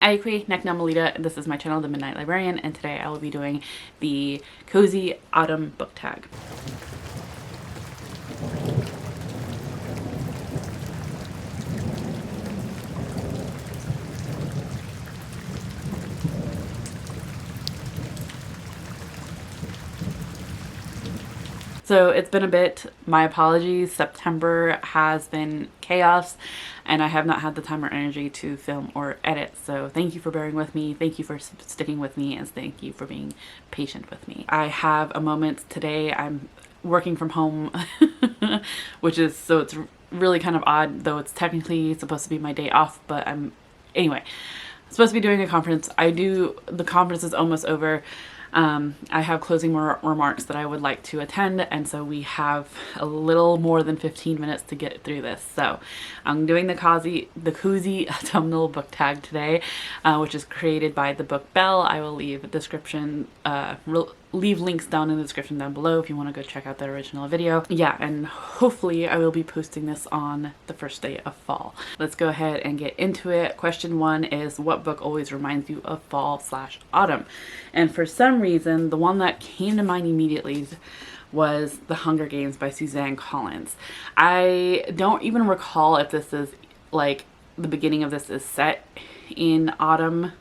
Aikwe Neknamalita, this is my channel, The Midnight Librarian, and today I will be doing the Cozy Autumn book tag. So it's been a bit, my apologies. September has been chaos and I have not had the time or energy to film or edit. So thank you for bearing with me. Thank you for sticking with me, and thank you for being patient with me. I have a moment today. I'm working from home, which is, so it's really kind of odd, though it's technically supposed to be my day off, but anyway, I'm supposed to be doing a conference. The conference is almost over. I have closing remarks that I would like to attend, and so we have a little more than 15 minutes to get through this. So I'm doing the Cozy Autumnal book tag today, which is created by the book Bell. I will leave a description, leave links down in the description down below if you want to go check out the original video. Yeah, and hopefully I will be posting this on the first day of fall. Let's go ahead and get into it. Question 1 is, what book always reminds you of fall/autumn? And for some reason, the one that came to mind immediately was The Hunger Games by Suzanne Collins. I don't even recall if this is, like, the beginning of this is set in autumn.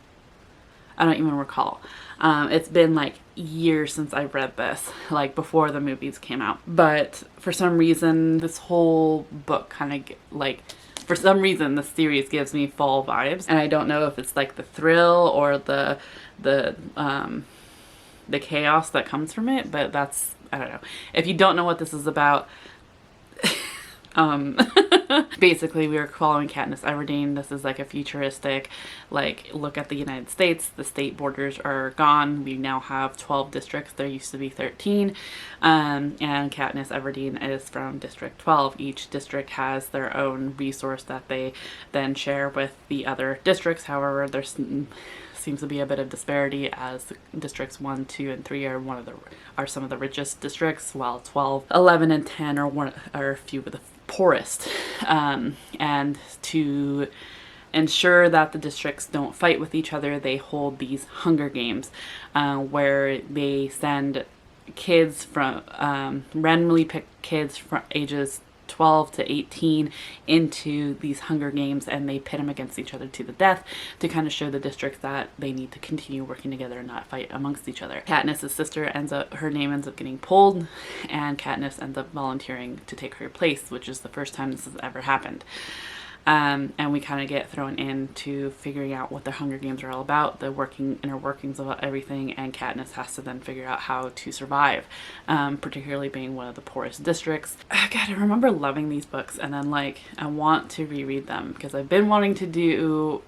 I don't even recall. It's been like years since I read this, like before the movies came out. But for some reason, this whole book kind of for some reason, the series gives me fall vibes. And I don't know if it's like the thrill or the chaos that comes from it, but that's, I don't know. If you don't know what this is about, basically we are following Katniss Everdeen. This is like a futuristic, like, look at the United States. The state borders are gone. We now have 12 districts. There used to be 13. And Katniss Everdeen is from District 12. Each district has their own resource that they then share with the other districts. However, there's seems to be a bit of disparity, as districts 1, 2, and 3 are some of the richest districts, while 12, 11, and 10 are a few of the poorest. And to ensure that the districts don't fight with each other, they hold these Hunger Games, where they send kids from randomly pick kids from ages 12 to 18 into these Hunger Games, and they pit them against each other to the death to kind of show the districts that they need to continue working together and not fight amongst each other. Katniss's sister her name ends up getting pulled, and Katniss ends up volunteering to take her place, which is the first time this has ever happened. And we kind of get thrown into figuring out what the Hunger Games are all about, the inner workings of everything, and Katniss has to then figure out how to survive, particularly being one of the poorest districts. God, I remember loving these books, and then, like, I want to reread them because I've been wanting to do,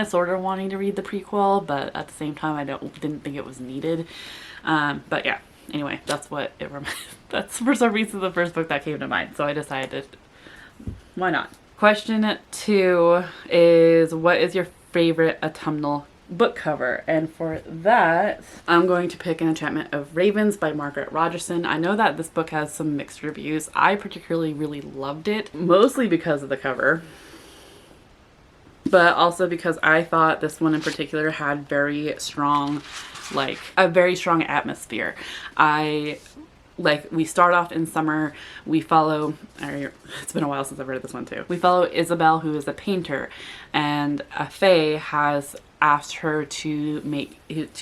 sort of wanting to read the prequel, but at the same time I didn't think it was needed. But yeah, anyway, that's that's for some reason the first book that came to mind, so I decided, why not? Question 2 is, what is your favorite autumnal book cover? And for that, I'm going to pick Enchantment of Ravens by Margaret Rogerson. I know that this book has some mixed reviews. I particularly really loved it, mostly because of the cover, but also because I thought this one in particular had very strong, a very strong atmosphere. We start off in summer, we follow, it's been a while since I've read this one too. We follow Isabel, who is a painter, and a fae has asked her to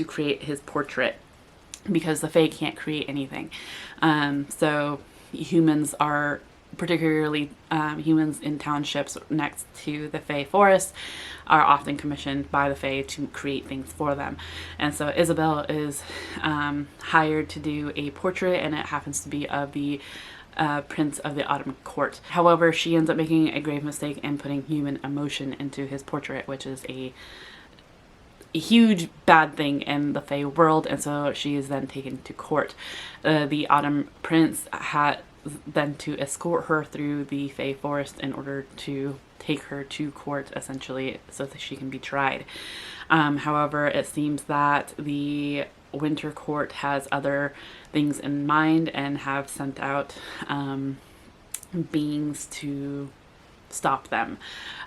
create his portrait because the fae can't create anything. So humans are, particularly humans in townships next to the Fae forest, are often commissioned by the Fae to create things for them. And so Isabel is hired to do a portrait, and it happens to be of the Prince of the Autumn Court. However, she ends up making a grave mistake and putting human emotion into his portrait, which is a huge bad thing in the Fae world, and so she is then taken to court. The Autumn Prince had then to escort her through the Fae forest in order to take her to court, essentially, so that she can be tried. However, it seems that the Winter Court has other things in mind and have sent out beings to stop them.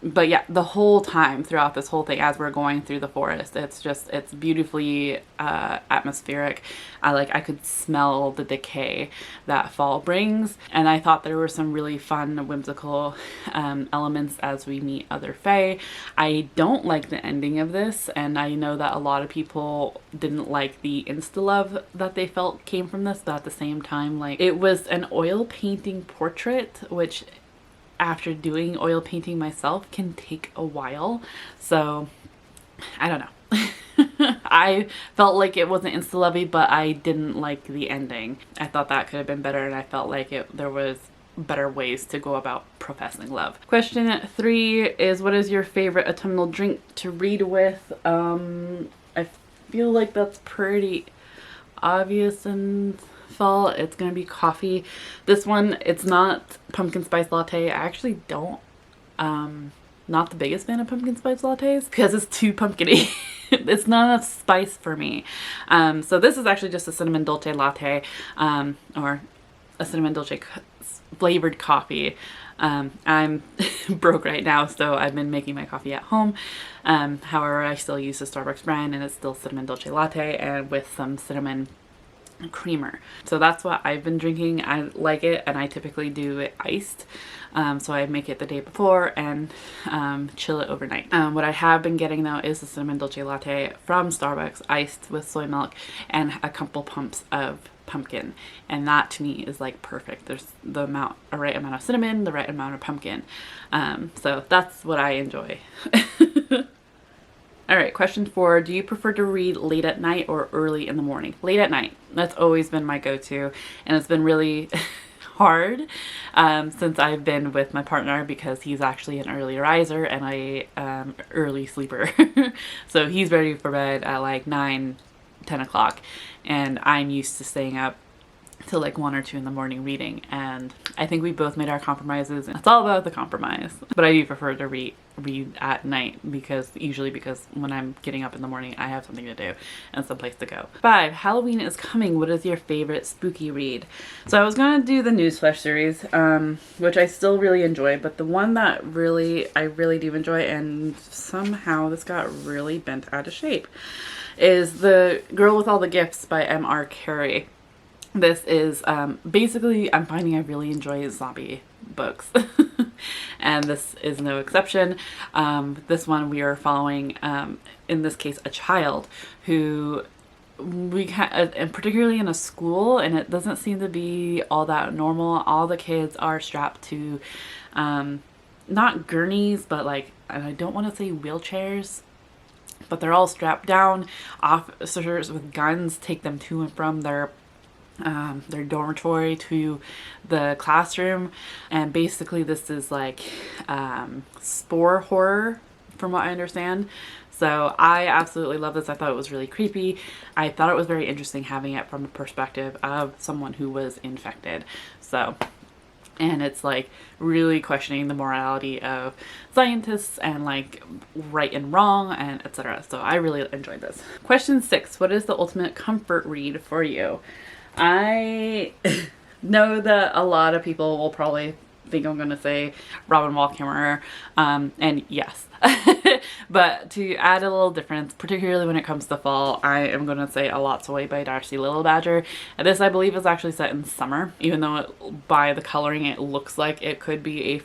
But yeah, the whole time throughout this whole thing, as we're going through the forest, it's beautifully atmospheric. I could smell the decay that fall brings, and I thought there were some really fun, whimsical elements as we meet other fae. I don't like the ending of this, and I know that a lot of people didn't like the insta-love that they felt came from this, but at the same time, like, it was an oil painting portrait, which after doing oil painting myself can take a while. So I don't know. I felt like it wasn't insta-lovey, but I didn't like the ending. I thought that could have been better, and I felt like there was better ways to go about professing love. Question 3 is, what is your favorite autumnal drink to read with? I feel like that's pretty obvious in fall. It's gonna be coffee. This one, it's not pumpkin spice latte. I actually don't not the biggest fan of pumpkin spice lattes because it's too pumpkiny. It's not enough spice for me. So this is actually just a cinnamon dolce latte, or a cinnamon dolce flavored coffee. I'm broke right now, so I've been making my coffee at home. However, I still use the Starbucks brand, and it's still cinnamon dolce latte and with some cinnamon creamer. So that's what I've been drinking. I like it, and I typically do it iced. So I make it the day before and chill it overnight. What I have been getting though is the cinnamon dolce latte from Starbucks, iced with soy milk and a couple pumps of pumpkin, and that to me is like perfect. There's the right amount of cinnamon, the right amount of pumpkin. So that's what I enjoy. All right, question 4. Do you prefer to read late at night or early in the morning? Late at night. That's always been my go-to, and it's been really hard since I've been with my partner, because he's actually an early riser and I early sleeper. So he's ready for bed at like 9, 10 o'clock, and I'm used to staying up till like 1 or 2 in the morning reading, and I think we both made our compromises, and it's all about the compromise. But I do prefer to read at night, because when I'm getting up in the morning I have something to do and someplace to go. 5. Halloween is coming. What is your favorite spooky read? So I was gonna do the Newsflash series, which I still really enjoy, but the one that I really do enjoy, and somehow this got really bent out of shape, is The Girl with All the Gifts by M.R. Carey. This is basically, I'm finding I really enjoy zombie books. And this is no exception. This one we are following, in this case, a child who and particularly in a school, and it doesn't seem to be all that normal. All the kids are strapped to not gurneys, but like, and I don't want to say wheelchairs, but they're all strapped down. Officers with guns take them to and from their dormitory to the classroom, and basically this is like spore horror from what I understand. So I absolutely love this. I thought it was really creepy. I thought it was very interesting having it from the perspective of someone who was infected. So, and it's like really questioning the morality of scientists and like right and wrong and etc. So I really enjoyed this. Question 6. What is the ultimate comfort read for you? I know that a lot of people will probably think I'm going to say Robin Wall Kimmerer, and yes. But to add a little difference, particularly when it comes to fall, I am going to say A Lot's Away by Darcy Little Badger. And this, I believe, is actually set in summer, even though by the coloring it looks like it could be a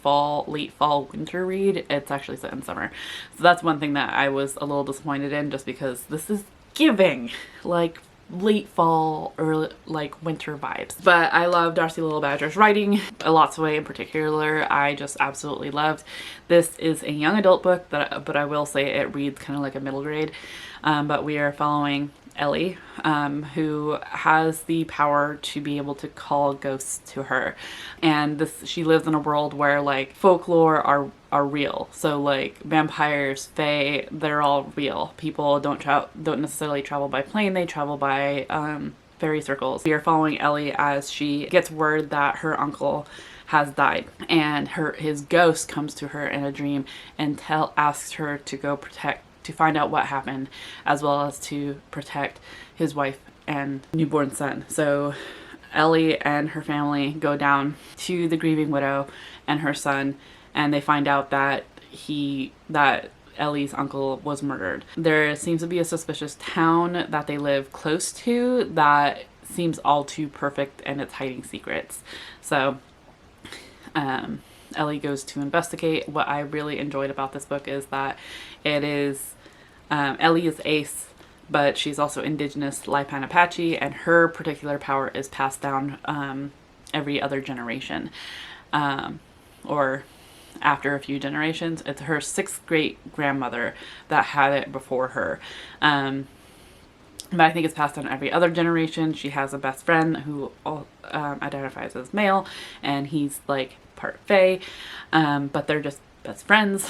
late fall, winter read. It's actually set in summer. So that's one thing that I was a little disappointed in, just because this is giving like late fall or like winter vibes. But I love Darcy Little Badger's writing. A Lot's Away in particular, I just absolutely loved. This is a young adult book, but I will say it reads kind of like a middle grade. But we are following Ellie, who has the power to be able to call ghosts to her, and she lives in a world where like folklore are real. So like vampires, fae, they're all real. People don't necessarily travel by plane, they travel by fairy circles. We are following Ellie as she gets word that her uncle has died, and his ghost comes to her in a dream and asks her to go to find out what happened, as well as to protect his wife and newborn son. So Ellie and her family go down to the grieving widow and her son, and they find out that Ellie's uncle was murdered. There seems to be a suspicious town that they live close to that seems all too perfect and it's hiding secrets. So Ellie goes to investigate. What I really enjoyed about this book is that it is Ellie is Ace, but she's also Indigenous Lipan Apache, and her particular power is passed down every other generation, or after a few generations. It's her 6th great grandmother that had it before her. But I think it's passed down every other generation. She has a best friend who identifies as male, and he's like part Fae, but they're just best friends.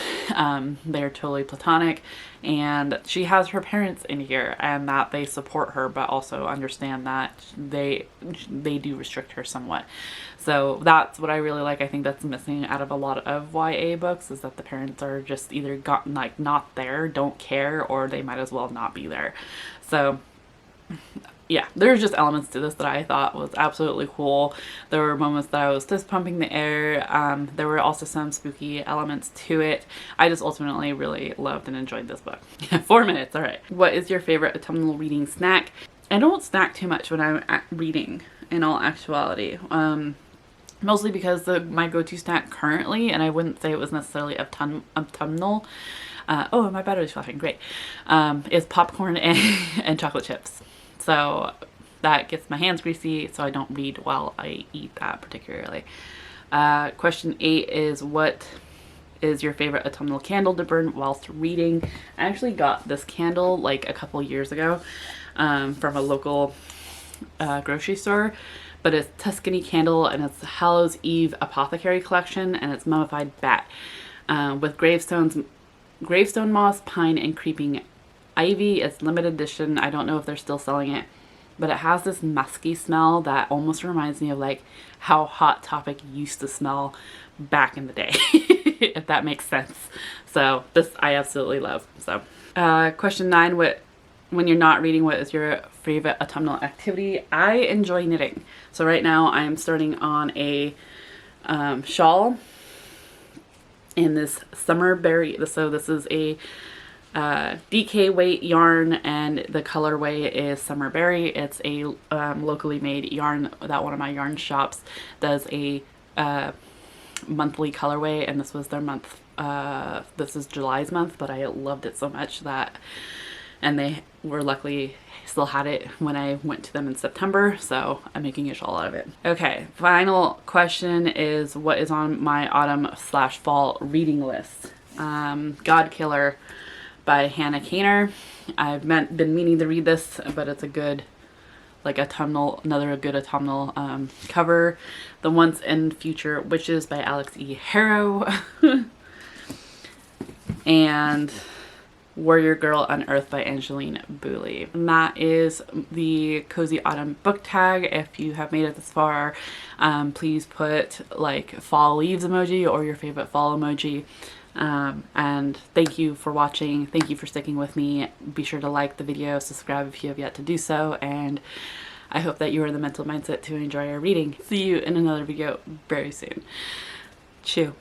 They're totally platonic, and she has her parents in here and that they support her, but also understand that they do restrict her somewhat. So that's what I really like. I think that's missing out of a lot of YA books, is that the parents are just either not there, don't care, or they might as well not be there. So yeah, there's just elements to this that I thought was absolutely cool. There were moments that I was fist pumping the air. There were also some spooky elements to it. I just ultimately really loved and enjoyed this book. 4 minutes, all right. What is your favorite autumnal reading snack? I don't snack too much when I'm reading, in all actuality. Mostly because my go-to snack currently, and I wouldn't say it was necessarily autumnal, oh, my battery's flashing, great, is popcorn and chocolate chips. So that gets my hands greasy, so I don't read while I eat that particularly. Question 8 is, what is your favorite autumnal candle to burn whilst reading? I actually got this candle like a couple years ago from a local grocery store, but it's Tuscany candle, and it's the Hallows Eve Apothecary Collection, and it's mummified bat with gravestone moss, pine, and creeping ivy. It's limited edition. I don't know if they're still selling it, but it has this musky smell that almost reminds me of like how Hot Topic used to smell back in the day, if that makes sense. So this I absolutely love. So question 9, when you're not reading, what is your favorite autumnal activity? I enjoy knitting. So right now I'm starting on a shawl in this summer berry. So this is a DK weight yarn, and the colorway is Summer Berry. It's a locally made yarn that one of my yarn shops does a monthly colorway, and this was their month. This is July's month, but I loved it so much that, and they were luckily still had it when I went to them in September, so I'm making a shawl out of it. Okay, final question is, what is on my autumn/fall reading list? God Killer by Hannah Kaner. I've been meaning to read this, but it's a good, like another good autumnal cover. The Once and Future Witches by Alex E. Harrow. And Warrior Girl Unearthed by Angeline Booley. And that is the Cozy Autumn book tag. If you have made it this far, please put like fall leaves emoji or your favorite fall emoji. And thank you for watching. Thank you for sticking with me. Be sure to like the video, subscribe if you have yet to do so, and I hope that you are in the mental mindset to enjoy our reading. See you in another video very soon. Chew.